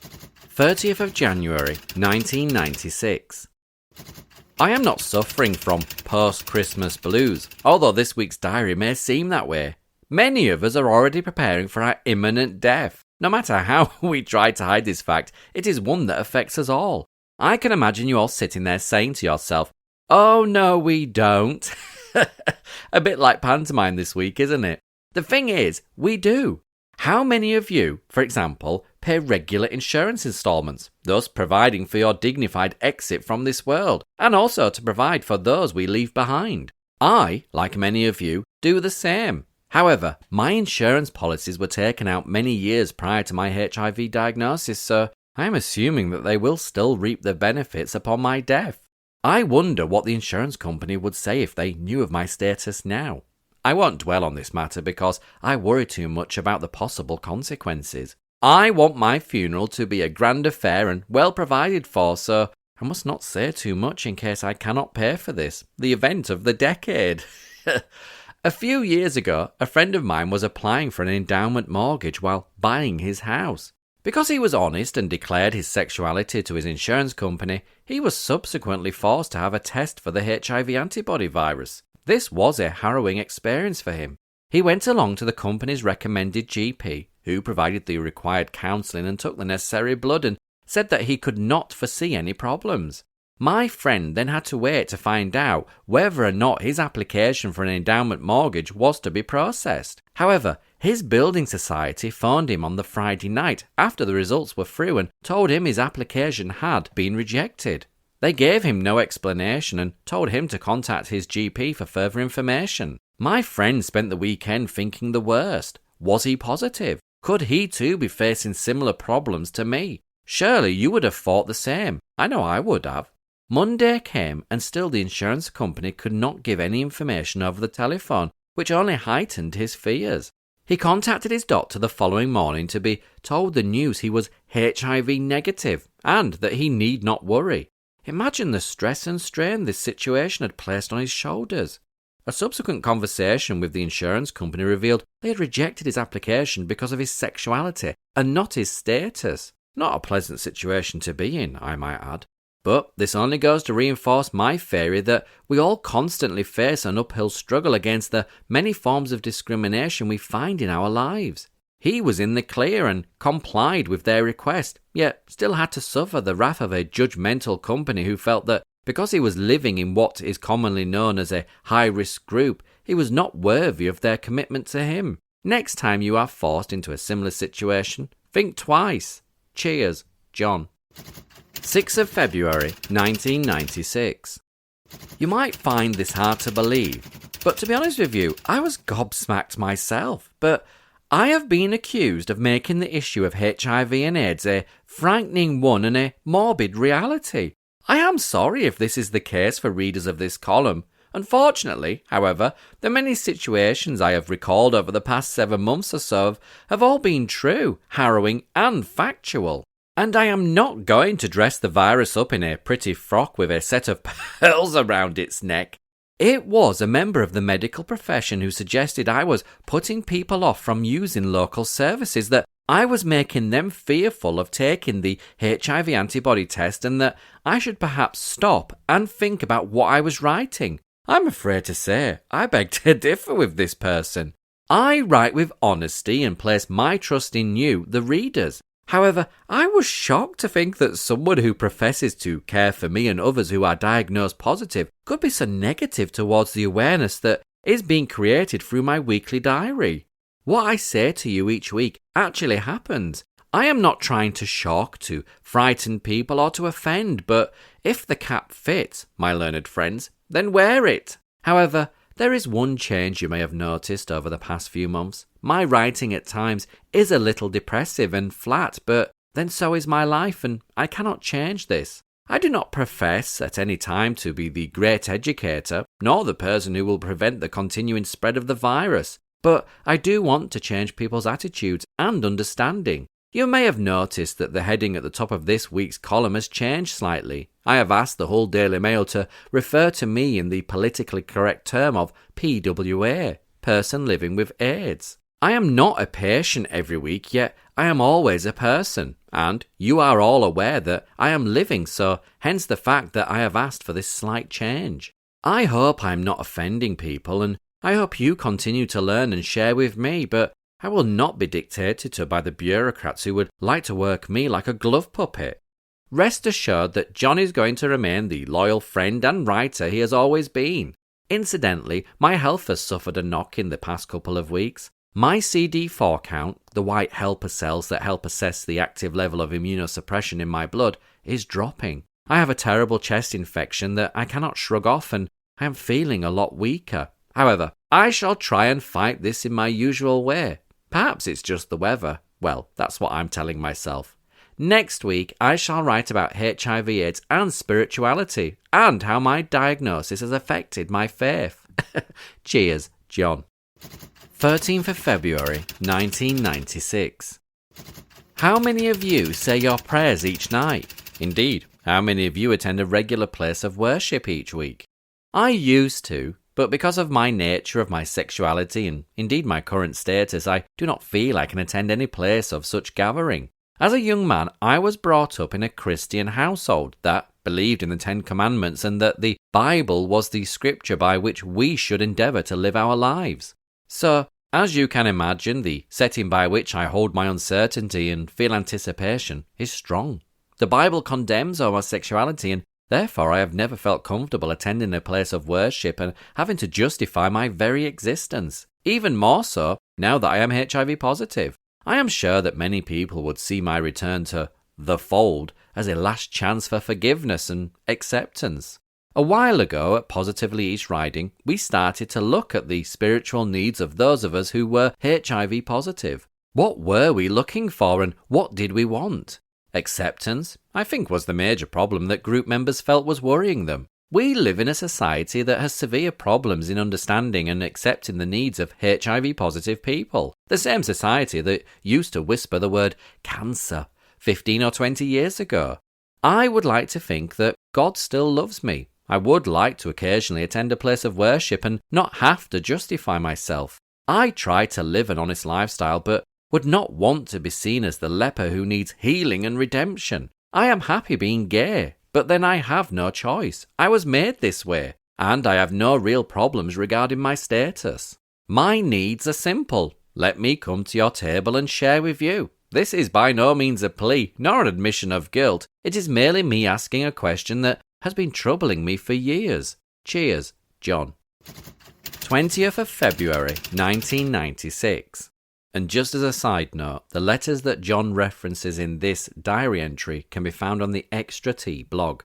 30th of January, 1996. I am not suffering from post-Christmas blues, although this week's diary may seem that way. Many of us are already preparing for our imminent death. No matter how we try to hide this fact, it is one that affects us all. I can imagine you all sitting there saying to yourself, "Oh no, we don't." A bit like pantomime this week, isn't it? The thing is, we do. How many of you, for example, pay regular insurance installments, thus providing for your dignified exit from this world, and also to provide for those we leave behind? I, like many of you, do the same. However, my insurance policies were taken out many years prior to my HIV diagnosis, so I am assuming that they will still reap the benefits upon my death. I wonder what the insurance company would say if they knew of my status now. I won't dwell on this matter because I worry too much about the possible consequences. I want my funeral to be a grand affair and well provided for, so I must not say too much in case I cannot pay for this, the event of the decade. A few years ago, a friend of mine was applying for an endowment mortgage while buying his house. Because he was honest and declared his sexuality to his insurance company, he was subsequently forced to have a test for the HIV antibody virus. This was a harrowing experience for him. He went along to the company's recommended GP, who provided the required counselling and took the necessary blood and said that he could not foresee any problems. My friend then had to wait to find out whether or not his application for an endowment mortgage was to be processed. However, his building society phoned him on the Friday night after the results were through and told him his application had been rejected. They gave him no explanation and told him to contact his GP for further information. My friend spent the weekend thinking the worst. Was he positive? Could he too be facing similar problems to me? Surely you would have thought the same. I know I would have. Monday came and still the insurance company could not give any information over the telephone, which only heightened his fears. He contacted his doctor the following morning to be told the news he was HIV negative and that he need not worry. Imagine the stress and strain this situation had placed on his shoulders. A subsequent conversation with the insurance company revealed they had rejected his application because of his sexuality and not his status. Not a pleasant situation to be in, I might add. But this only goes to reinforce my theory that we all constantly face an uphill struggle against the many forms of discrimination we find in our lives. He was in the clear and complied with their request, yet still had to suffer the wrath of a judgmental company who felt that because he was living in what is commonly known as a high-risk group, he was not worthy of their commitment to him. Next time you are forced into a similar situation, think twice. Cheers, John. 6th of February, 1996. You might find this hard to believe, but to be honest with you, I was gobsmacked myself. But I have been accused of making the issue of HIV and AIDS a frightening one and a morbid reality. I am sorry if this is the case for readers of this column. Unfortunately, however, the many situations I have recalled over the past 7 months or so have all been true, harrowing and factual. And I am not going to dress the virus up in a pretty frock with a set of pearls around its neck. It was a member of the medical profession who suggested I was putting people off from using local services, that I was making them fearful of taking the HIV antibody test, and that I should perhaps stop and think about what I was writing. I'm afraid to say, I beg to differ with this person. I write with honesty and place my trust in you, the readers. However, I was shocked to think that someone who professes to care for me and others who are diagnosed positive could be so negative towards the awareness that is being created through my weekly diary. What I say to you each week actually happens. I am not trying to shock, to frighten people or to offend, but if the cap fits, my learned friends, then wear it. However, there is one change you may have noticed over the past few months. My writing at times is a little depressive and flat, but then so is my life, and I cannot change this. I do not profess at any time to be the great educator, nor the person who will prevent the continuing spread of the virus, but I do want to change people's attitudes and understanding. You may have noticed that the heading at the top of this week's column has changed slightly. I have asked the Hull Daily Mail to refer to me in the politically correct term of PWA, person living with AIDS. I am not a patient every week, yet I am always a person, and you are all aware that I am living, so hence the fact that I have asked for this slight change. I hope I am not offending people, and I hope you continue to learn and share with me, but I will not be dictated to by the bureaucrats who would like to work me like a glove puppet. Rest assured that John is going to remain the loyal friend and writer he has always been. Incidentally, my health has suffered a knock in the past couple of weeks. My CD4 count, the white helper cells that help assess the active level of immunosuppression in my blood, is dropping. I have a terrible chest infection that I cannot shrug off, and I am feeling a lot weaker. However, I shall try and fight this in my usual way. Perhaps it's just the weather. Well, that's what I'm telling myself. Next week, I shall write about HIV/AIDS and spirituality, and how my diagnosis has affected my faith. Cheers, John. 13th of February, 1996. How many of you say your prayers each night? Indeed, how many of you attend a regular place of worship each week? I used to, but because of my nature of my sexuality and indeed my current status, I do not feel I can attend any place of such gathering. As a young man, I was brought up in a Christian household that believed in the Ten Commandments and that the Bible was the scripture by which we should endeavour to live our lives. So, as you can imagine, the setting by which I hold my uncertainty and feel anticipation is strong. The Bible condemns homosexuality, and therefore I have never felt comfortable attending a place of worship and having to justify my very existence. Even more so now that I am HIV positive. I am sure that many people would see my return to the fold as a last chance for forgiveness and acceptance. A while ago at Positively East Riding, we started to look at the spiritual needs of those of us who were HIV positive. What were we looking for and what did we want? Acceptance, I think, was the major problem that group members felt was worrying them. We live in a society that has severe problems in understanding and accepting the needs of HIV-positive people. The same society that used to whisper the word cancer 15 or 20 years ago. I would like to think that God still loves me. I would like to occasionally attend a place of worship and not have to justify myself. I try to live an honest lifestyle, but would not want to be seen as the leper who needs healing and redemption. I am happy being gay, but then I have no choice. I was made this way, and I have no real problems regarding my status. My needs are simple. Let me come to your table and share with you. This is by no means a plea, nor an admission of guilt. It is merely me asking a question that has been troubling me for years. Cheers, John. 20th of February, 1996. And just as a side note, the letters that John references in this diary entry can be found on the Extra T blog.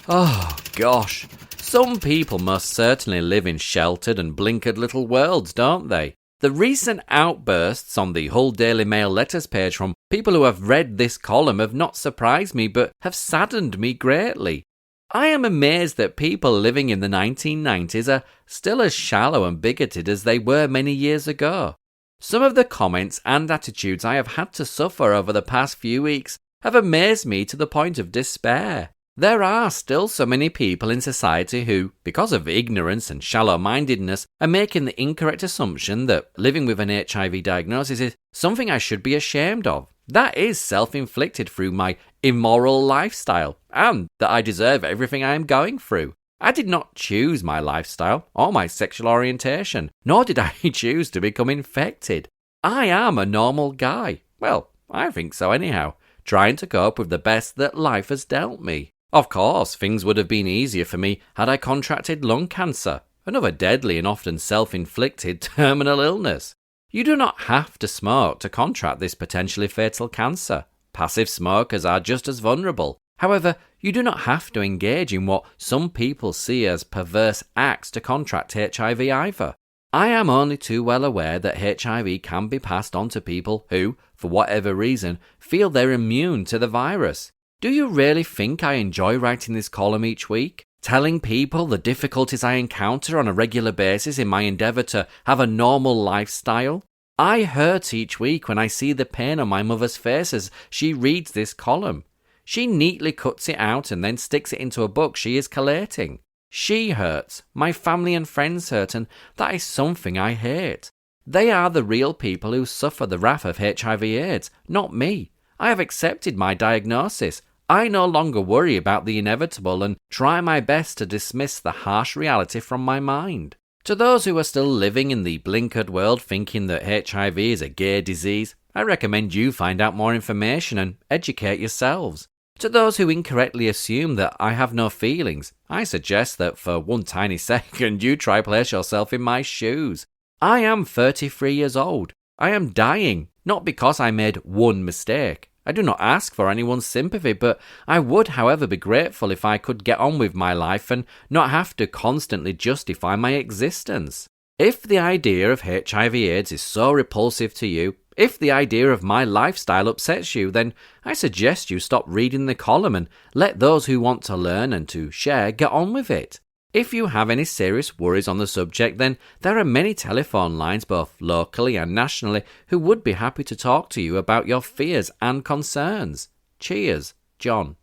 Oh, gosh. Some people most certainly live in sheltered and blinkered little worlds, don't they? The recent outbursts on the Hull Daily Mail letters page from people who have read this column have not surprised me, but have saddened me greatly. I am amazed that people living in the 1990s are still as shallow and bigoted as they were many years ago. Some of the comments and attitudes I have had to suffer over the past few weeks have amazed me to the point of despair. There are still so many people in society who, because of ignorance and shallow-mindedness, are making the incorrect assumption that living with an HIV diagnosis is something I should be ashamed of. That is self-inflicted through my immoral lifestyle, and that I deserve everything I am going through. I did not choose my lifestyle or my sexual orientation, nor did I choose to become infected. I am a normal guy. Well, I think so anyhow, trying to cope with the best that life has dealt me. Of course, things would have been easier for me had I contracted lung cancer, another deadly and often self-inflicted terminal illness. You do not have to smoke to contract this potentially fatal cancer. Passive smokers are just as vulnerable. However, you do not have to engage in what some people see as perverse acts to contract HIV either. I am only too well aware that HIV can be passed on to people who, for whatever reason, feel they're immune to the virus. Do you really think I enjoy writing this column each week? Telling people the difficulties I encounter on a regular basis in my endeavour to have a normal lifestyle? I hurt each week when I see the pain on my mother's face as she reads this column. She neatly cuts it out and then sticks it into a book she is collating. She hurts, my family and friends hurt, and that is something I hate. They are the real people who suffer the wrath of HIV/AIDS, not me. I have accepted my diagnosis. I no longer worry about the inevitable and try my best to dismiss the harsh reality from my mind. To those who are still living in the blinkered world thinking that HIV is a gay disease, I recommend you find out more information and educate yourselves. To those who incorrectly assume that I have no feelings, I suggest that for one tiny second you try place yourself in my shoes. I am 33 years old. I am dying, not because I made one mistake. I do not ask for anyone's sympathy, but I would, however, be grateful if I could get on with my life and not have to constantly justify my existence. If the idea of HIV/AIDS is so repulsive to you, if the idea of my lifestyle upsets you, then I suggest you stop reading the column and let those who want to learn and to share get on with it. If you have any serious worries on the subject, then there are many telephone lines, both locally and nationally, who would be happy to talk to you about your fears and concerns. Cheers, John.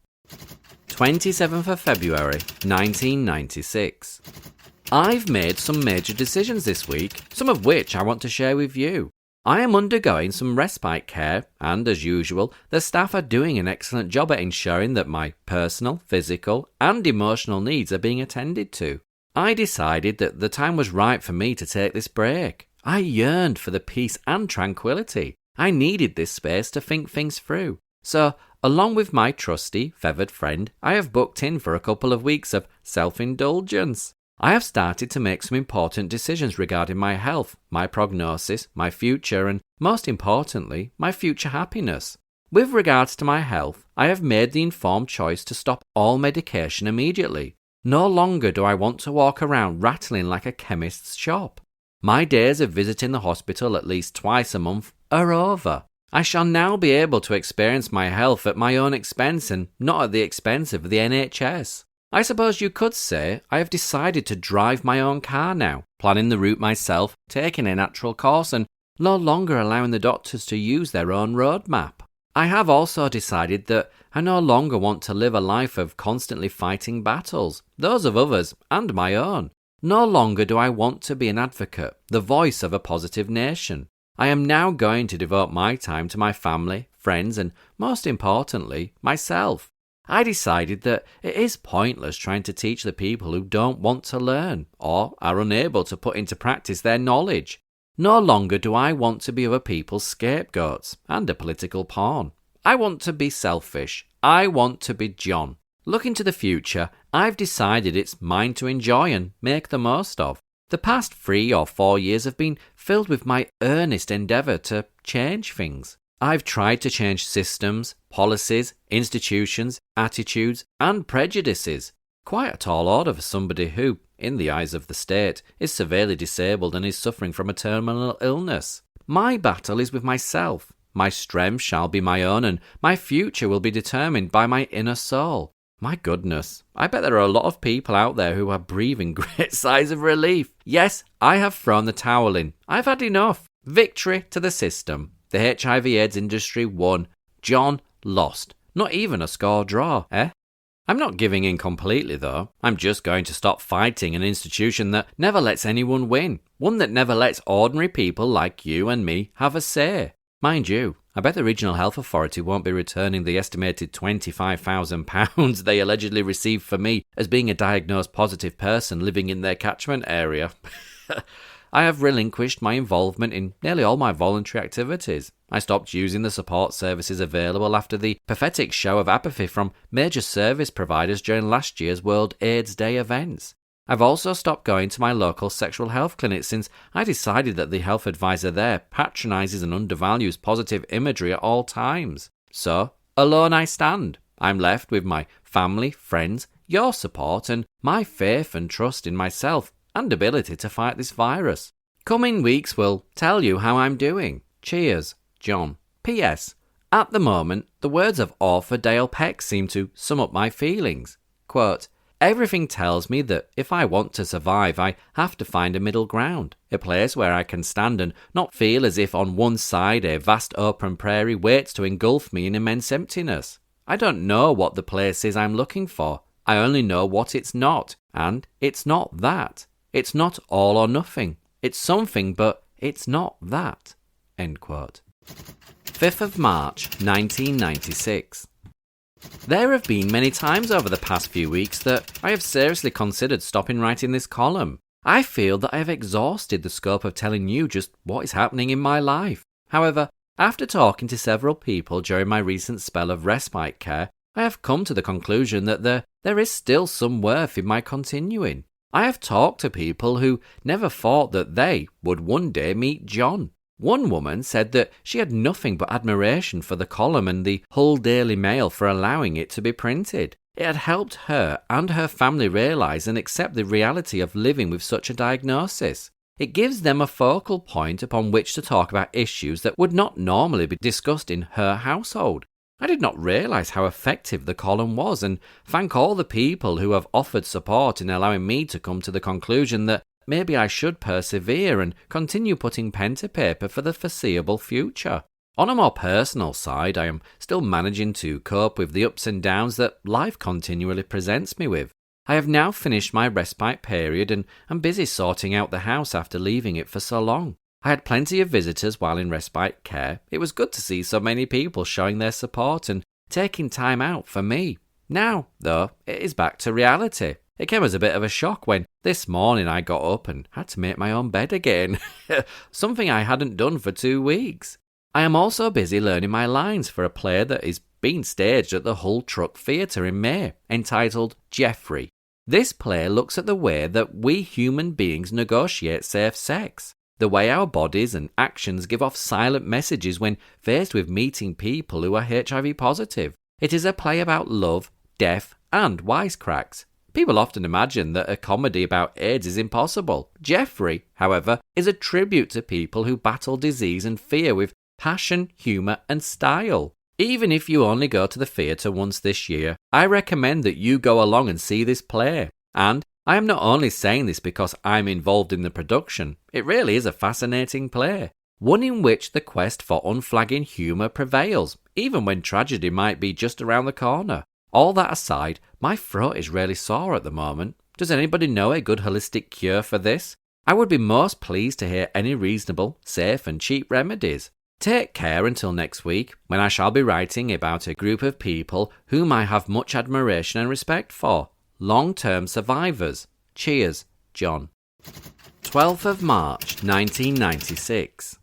27th of February, 1996. I've made some major decisions this week, some of which I want to share with you. I am undergoing some respite care, and as usual, the staff are doing an excellent job at ensuring that my personal, physical, and emotional needs are being attended to. I decided that the time was right for me to take this break. I yearned for the peace and tranquility. I needed this space to think things through. So, along with my trusty, feathered friend, I have booked in for a couple of weeks of self-indulgence. I have started to make some important decisions regarding my health, my prognosis, my future, and most importantly, my future happiness. With regards to my health, I have made the informed choice to stop all medication immediately. No longer do I want to walk around rattling like a chemist's shop. My days of visiting the hospital at least twice a month are over. I shall now be able to experience my health at my own expense and not at the expense of the NHS. I suppose you could say I have decided to drive my own car now, planning the route myself, taking a natural course, and no longer allowing the doctors to use their own roadmap. I have also decided that I no longer want to live a life of constantly fighting battles, those of others and my own. No longer do I want to be an advocate, the voice of a positive nation. I am now going to devote my time to my family, friends, and most importantly, myself. I decided that it is pointless trying to teach the people who don't want to learn or are unable to put into practice their knowledge. No longer do I want to be other people's scapegoats and a political pawn. I want to be selfish. I want to be John. Looking to the future, I've decided it's mine to enjoy and make the most of. The past 3 or 4 years have been filled with my earnest endeavour to change things. I've tried to change systems, policies, institutions, attitudes, and prejudices. Quite a tall order for somebody who, in the eyes of the state, is severely disabled and is suffering from a terminal illness. My battle is with myself. My strength shall be my own, and my future will be determined by my inner soul. My goodness, I bet there are a lot of people out there who are breathing great sighs of relief. Yes, I have thrown the towel in. I've had enough. Victory to the system. The HIV/AIDS industry won. John lost. Not even a score draw, eh? I'm not giving in completely, though. I'm just going to stop fighting an institution that never lets anyone win. One that never lets ordinary people like you and me have a say. Mind you, I bet the Regional Health Authority won't be returning the estimated £25,000 they allegedly received for me as being a diagnosed positive person living in their catchment area. I have relinquished my involvement in nearly all my voluntary activities. I stopped using the support services available after the pathetic show of apathy from major service providers during last year's World AIDS Day events. I've also stopped going to my local sexual health clinic since I decided that the health advisor there patronises and undervalues positive imagery at all times. So, alone I stand. I'm left with my family, friends, your support, and my faith and trust in myself and ability to fight this virus. Coming weeks will tell you how I'm doing. Cheers, John. P.S. At the moment, the words of author Dale Peck seem to sum up my feelings. Quote, everything tells me that if I want to survive, I have to find a middle ground, a place where I can stand and not feel as if on one side a vast open prairie waits to engulf me in immense emptiness. I don't know what the place is I'm looking for. I only know what it's not, and it's not that. It's not all or nothing. It's something, but it's not that. End quote. 5th of March, 1996. There have been many times over the past few weeks that I have seriously considered stopping writing this column. I feel that I have exhausted the scope of telling you just what is happening in my life. However, after talking to several people during my recent spell of respite care, I have come to the conclusion that there is still some worth in my continuing. I have talked to people who never thought that they would one day meet John. One woman said that she had nothing but admiration for the column and the Hull Daily Mail for allowing it to be printed. It had helped her and her family realise and accept the reality of living with such a diagnosis. It gives them a focal point upon which to talk about issues that would not normally be discussed in her household. I did not realise how effective the column was, and thank all the people who have offered support in allowing me to come to the conclusion that maybe I should persevere and continue putting pen to paper for the foreseeable future. On a more personal side, I am still managing to cope with the ups and downs that life continually presents me with. I have now finished my respite period and am busy sorting out the house after leaving it for so long. I had plenty of visitors while in respite care. It was good to see so many people showing their support and taking time out for me. Now, though, it is back to reality. It came as a bit of a shock when this morning I got up and had to make my own bed again. Something I hadn't done for 2 weeks. I am also busy learning my lines for a play that is being staged at the Hull Truck Theatre in May, entitled Jeffrey. This play looks at the way that we human beings negotiate safe sex, the way our bodies and actions give off silent messages when faced with meeting people who are HIV positive. It is a play about love, death, and wisecracks. People often imagine that a comedy about AIDS is impossible. Jeffrey, however, is a tribute to people who battle disease and fear with passion, humour, and style. Even if you only go to the theatre once this year, I recommend that you go along and see this play. And I am not only saying this because I'm involved in the production, it really is a fascinating play. One in which the quest for unflagging humour prevails, even when tragedy might be just around the corner. All that aside, my throat is really sore at the moment. Does anybody know a good holistic cure for this? I would be most pleased to hear any reasonable, safe and cheap remedies. Take care until next week, when I shall be writing about a group of people whom I have much admiration and respect for. Long-term survivors. Cheers, John. 12th of March, 1996.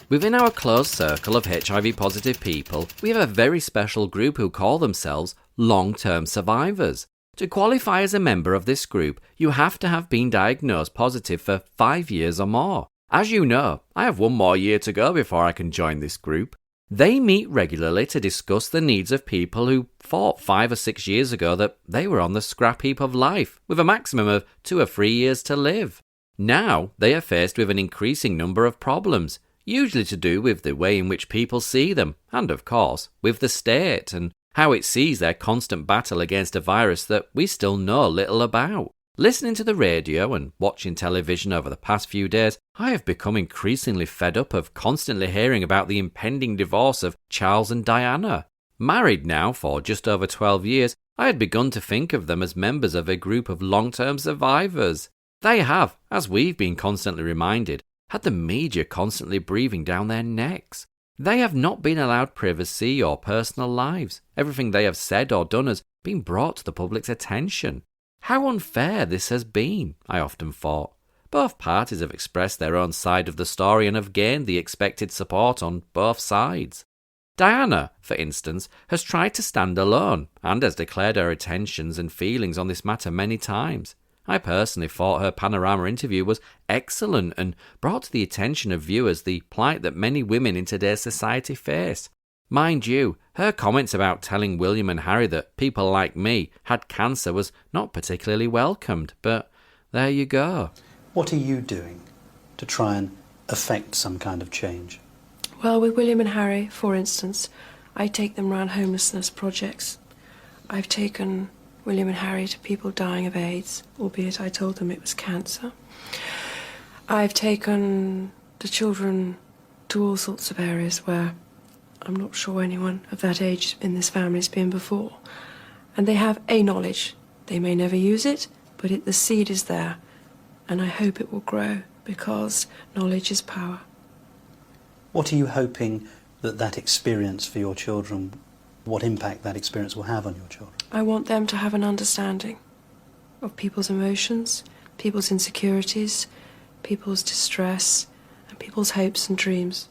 Within our close circle of HIV-positive people, we have a very special group who call themselves long-term survivors. To qualify as a member of this group, you have to have been diagnosed positive for 5 years or more. As you know, I have 1 more year to go before I can join this group. They meet regularly to discuss the needs of people who thought 5 or 6 years ago that they were on the scrap heap of life, with a maximum of 2 or 3 years to live. Now, they are faced with an increasing number of problems, usually to do with the way in which people see them, and of course, with the state and how it sees their constant battle against a virus that we still know little about. Listening to the radio and watching television over the past few days, I have become increasingly fed up of constantly hearing about the impending divorce of Charles and Diana. Married now for just over 12 years, I had begun to think of them as members of a group of long-term survivors. They have, as we've been constantly reminded, had the media constantly breathing down their necks. They have not been allowed privacy or personal lives. Everything they have said or done has been brought to the public's attention. How unfair this has been, I often thought. Both parties have expressed their own side of the story and have gained the expected support on both sides. Diana, for instance, has tried to stand alone and has declared her intentions and feelings on this matter many times. I personally thought her Panorama interview was excellent and brought to the attention of viewers the plight that many women in today's society face. Mind you, her comments about telling William and Harry that people like me had cancer was not particularly welcomed, but there you go. What are you doing to try and affect some kind of change? Well, with William and Harry, for instance, I take them round homelessness projects. I've taken William and Harry to people dying of AIDS, albeit I told them it was cancer. I've taken the children to all sorts of areas where I'm not sure anyone of that age in this family has been before. And they have a knowledge. They may never use it, but the seed is there. And I hope it will grow, because knowledge is power. What are you hoping that experience for your children, what impact that experience will have on your children? I want them to have an understanding of people's emotions, people's insecurities, people's distress, and people's hopes and dreams.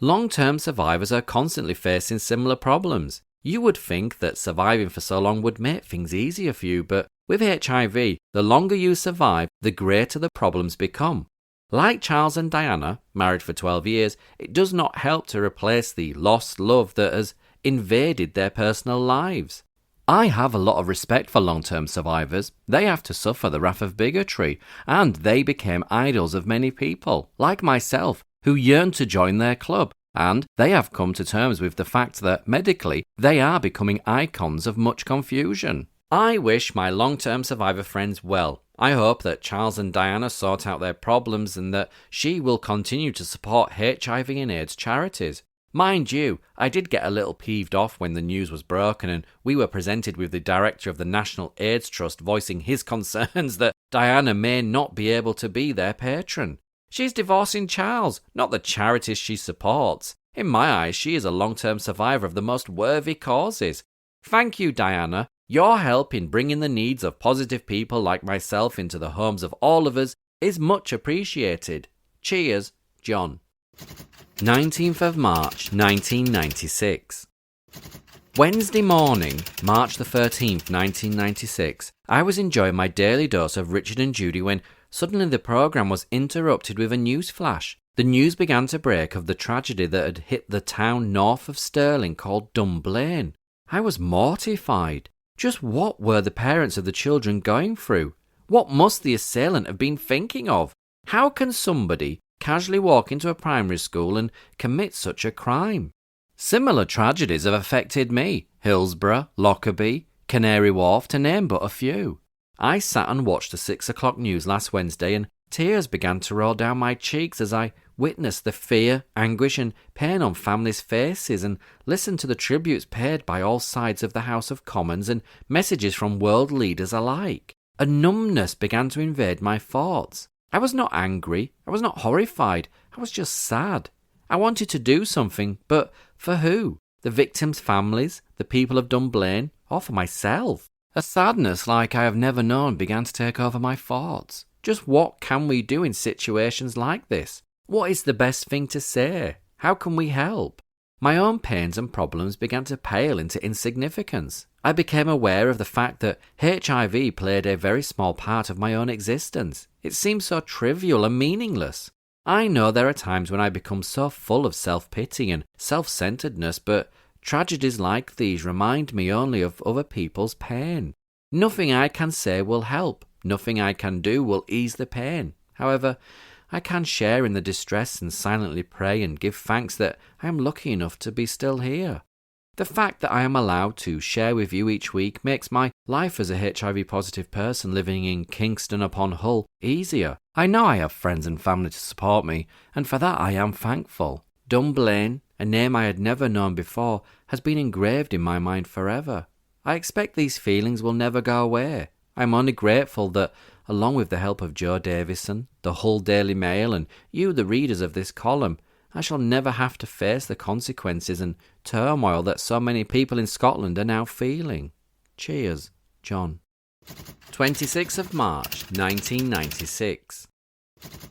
Long-term survivors are constantly facing similar problems. You would think that surviving for so long would make things easier for you, but with HIV, the longer you survive, the greater the problems become. Like Charles and Diana, married for 12 years, it does not help to replace the lost love that has invaded their personal lives. I have a lot of respect for long-term survivors. They have to suffer the wrath of bigotry, and they became idols of many people, like myself, who yearn to join their club, and they have come to terms with the fact that medically they are becoming icons of much confusion. I wish my long-term survivor friends well. I hope that Charles and Diana sort out their problems and that she will continue to support HIV and AIDS charities. Mind you, I did get a little peeved off when the news was broken and we were presented with the director of the National AIDS Trust voicing his concerns that Diana may not be able to be their patron. She's divorcing Charles, not the charities she supports. In my eyes, she is a long-term survivor of the most worthy causes. Thank you, Diana. Your help in bringing the needs of positive people like myself into the homes of all of us is much appreciated. Cheers, John. 19th of March, 1996. Wednesday morning, March the 13th, 1996, I was enjoying my daily dose of Richard and Judy when suddenly the programme was interrupted with a news flash. The news began to break of the tragedy that had hit the town north of Stirling called Dunblane. I was mortified. Just what were the parents of the children going through? What must the assailant have been thinking of? How can somebody casually walk into a primary school and commit such a crime? Similar tragedies have affected me, Hillsborough, Lockerbie, Canary Wharf, to name but a few. I sat and watched the 6 o'clock news last Wednesday and tears began to roll down my cheeks as I witnessed the fear, anguish and pain on families' faces and listened to the tributes paid by all sides of the House of Commons and messages from world leaders alike. A numbness began to invade my thoughts. I was not angry, I was not horrified, I was just sad. I wanted to do something, but for who? The victims' families, the people of Dunblane, or for myself? A sadness like I have never known began to take over my thoughts. Just what can we do in situations like this? What is the best thing to say? How can we help? My own pains and problems began to pale into insignificance. I became aware of the fact that HIV played a very small part of my own existence. It seemed so trivial and meaningless. I know there are times when I become so full of self-pity and self-centeredness, but tragedies like these remind me only of other people's pain. Nothing I can say will help. Nothing I can do will ease the pain. However, I can share in the distress and silently pray and give thanks that I am lucky enough to be still here. The fact that I am allowed to share with you each week makes my life as a HIV-positive person living in Kingston upon Hull easier. I know I have friends and family to support me, and for that I am thankful. Dunblane, a name I had never known before, has been engraved in my mind forever. I expect these feelings will never go away. I am only grateful that, along with the help of Joe Davison, the Hull Daily Mail, and you, the readers of this column, I shall never have to face the consequences and turmoil that so many people in Scotland are now feeling. Cheers, John. 26th of March, 1996.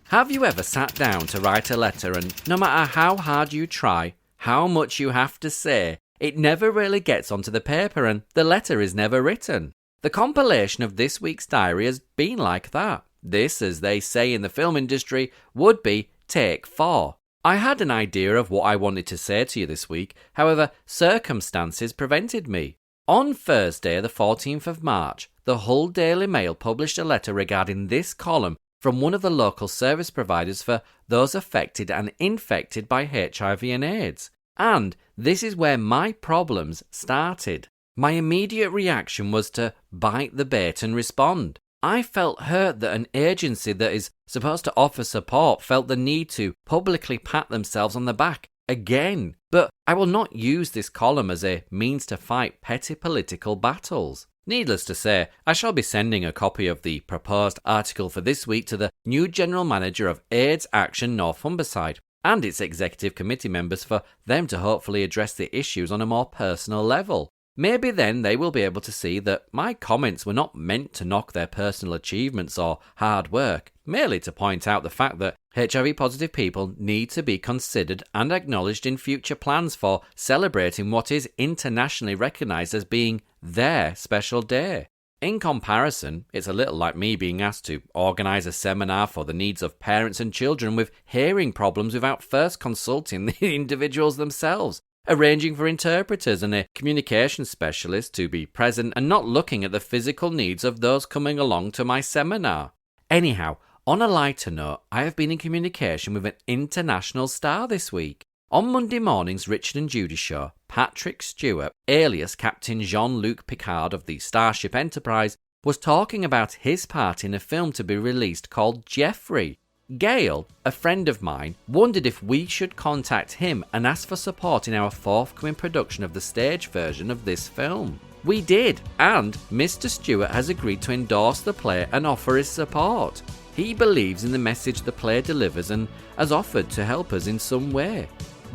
Have you ever sat down to write a letter and no matter how hard you try, how much you have to say, it never really gets onto the paper and the letter is never written? The compilation of this week's diary has been like that. This, as they say in the film industry, would be take 4. I had an idea of what I wanted to say to you this week, however, circumstances prevented me. On Thursday, the 14th of March, the Hull Daily Mail published a letter regarding this column from one of the local service providers for those affected and infected by HIV and AIDS. And this is where my problems started. My immediate reaction was to bite the bait and respond. I felt hurt that an agency that is supposed to offer support felt the need to publicly pat themselves on the back again. But I will not use this column as a means to fight petty political battles. Needless to say, I shall be sending a copy of the proposed article for this week to the new General Manager of AIDS Action North Humberside and its executive committee members for them to hopefully address the issues on a more personal level. Maybe then they will be able to see that my comments were not meant to knock their personal achievements or hard work, merely to point out the fact that HIV-positive people need to be considered and acknowledged in future plans for celebrating what is internationally recognised as being their special day. In comparison, it's a little like me being asked to organise a seminar for the needs of parents and children with hearing problems without first consulting the individuals themselves. Arranging for interpreters and a communication specialist to be present and not looking at the physical needs of those coming along to my seminar. Anyhow, on a lighter note, I have been in communication with an international star this week. On Monday morning's Richard and Judy show, Patrick Stewart, alias Captain Jean-Luc Picard of the Starship Enterprise, was talking about his part in a film to be released called Jeffrey. Gail, a friend of mine, wondered if we should contact him and ask for support in our forthcoming production of the stage version of this film. We did, and Mr. Stewart has agreed to endorse the play and offer his support. He believes in the message the play delivers and has offered to help us in some way.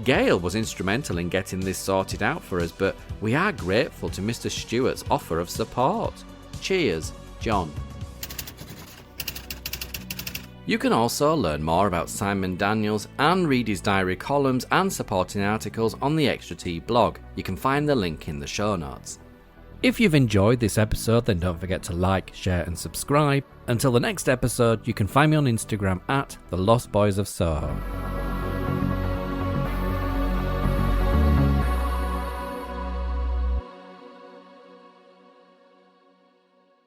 Gail was instrumental in getting this sorted out for us, but we are grateful to Mr. Stewart's offer of support. Cheers, John. You can also learn more about Simon Daniels and read his diary columns and supporting articles on the Extra Tea blog. You can find the link in the show notes. If you've enjoyed this episode, then don't forget to like, share and subscribe. Until the next episode, you can find me on Instagram at The Lost Boys of Soho.